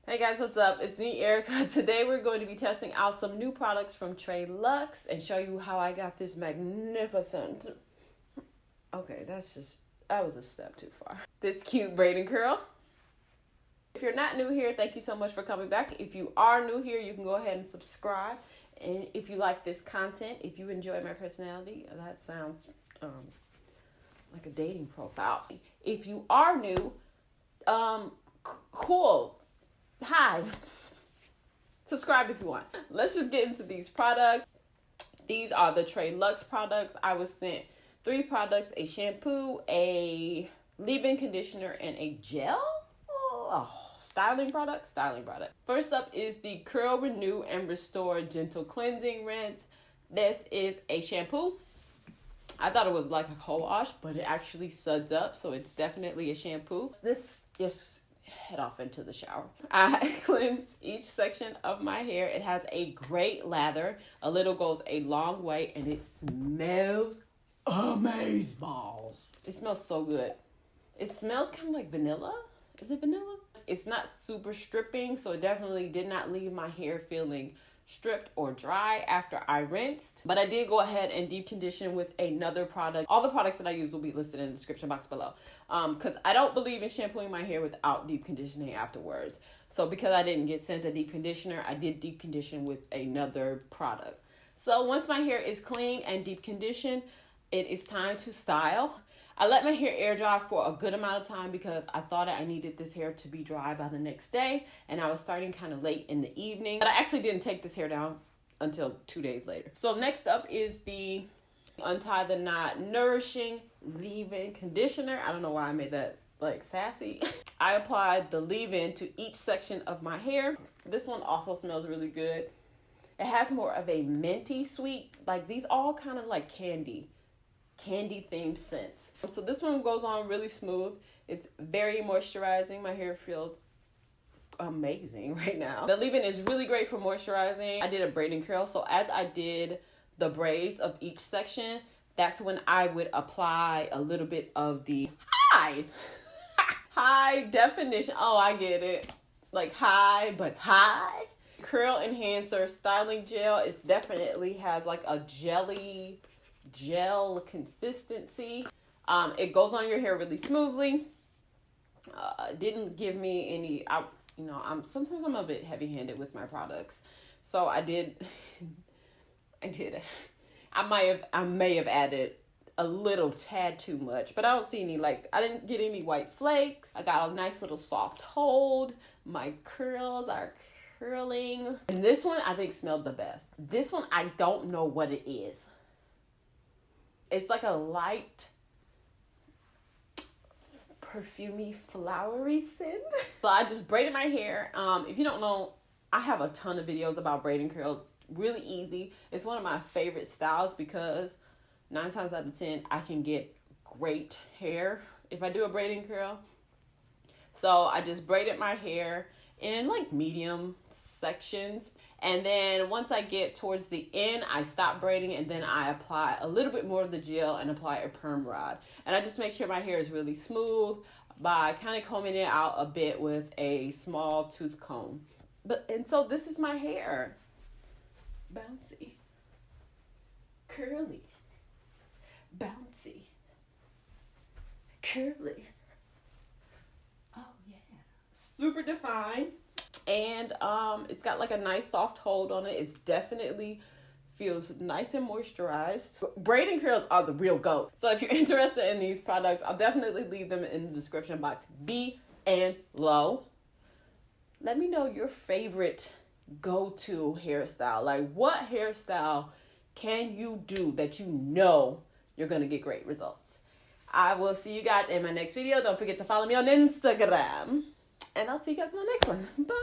Hey guys, what's up? It's me, Erica. Today we're going to be testing out some new products from Tre'Luxe and show you how I got this magnificent... Okay, that was a step too far. This cute braid and curl. If you're not new here, thank you so much for coming back. If you are new here, you can go ahead and subscribe. And if you like this content, if you enjoy my personality, that sounds like a dating profile. If you are new, cool. Hi. Subscribe if you want. Let's just get into these products. These are the Tre'Luxe products. I was sent 3 products: a shampoo, a leave-in conditioner, and a gel. Styling product. First up is the Curl, Renew, and Restore Gentle Cleansing Rinse. This is a shampoo. I thought it was like a co-wash, but it actually suds up, so it's definitely a shampoo. This just head off into the shower. I cleanse each section of my hair. It has a great lather. A little goes a long way, and it smells amazeballs. It smells so good. It smells kind of like vanilla. Is it vanilla? It's not super stripping, so it definitely did not leave my hair feeling stripped or dry after I rinsed. But I did go ahead and deep condition with another product. All the products that I use will be listed in the description box below. Because I don't believe in shampooing my hair without deep conditioning afterwards. So because I didn't get sent a deep conditioner, I did deep condition with another product. So once my hair is clean and deep conditioned, it is time to style. I let my hair air dry for a good amount of time because I thought I needed this hair to be dry by the next day, and I was starting kind of late in the evening. But I actually didn't take this hair down until 2 days later. So next up is the Untie the Knot Nourishing Leave-In Conditioner. I don't know why I made that like sassy. I applied the leave-in to each section of my hair. This one also smells really good. It has more of a minty sweet, like these all kind of like candy themed scents. So this one goes on really smooth. It's very moisturizing. My hair feels amazing right now. The leave-in is really great for moisturizing. I did a braid and curl, so as I did the braids of each section, that's when I would apply a little bit of the high definition. Oh, I get it. Like high, but high. Curl enhancer styling gel. It definitely has like a gel consistency. It goes on your hair really smoothly. Didn't give me any, sometimes I'm a bit heavy-handed with my products. So I may have added a little tad too much, but I don't see any, I didn't get any white flakes. I got a nice little soft hold. My curls are curling. And this one I think smelled the best. This one, I don't know what it is. It's like a light, perfumey, flowery scent. So I just braided my hair. If you don't know, I have a ton of videos about braiding curls. Really easy. It's one of my favorite styles because 9 times out of 10, I can get great hair if I do a braiding curl. So I just braided my hair in like medium sections. And then once I get towards the end, I stop braiding and then I apply a little bit more of the gel and apply a perm rod. And I just make sure my hair is really smooth by kind of combing it out a bit with a small tooth comb. And so this is my hair. Bouncy. Curly. Bouncy. Curly. Oh yeah. Super defined. And it's got like a nice soft hold on it. It's definitely feels nice and moisturized. Braiding curls are the real GOAT. So if you're interested in these products, I'll definitely leave them in the description box below. Let me know your favorite go-to hairstyle. Like, what hairstyle can you do that you know you're gonna get great results? I will see you guys in my next video. Don't forget to follow me on Instagram. And I'll see you guys in my next one. Bye.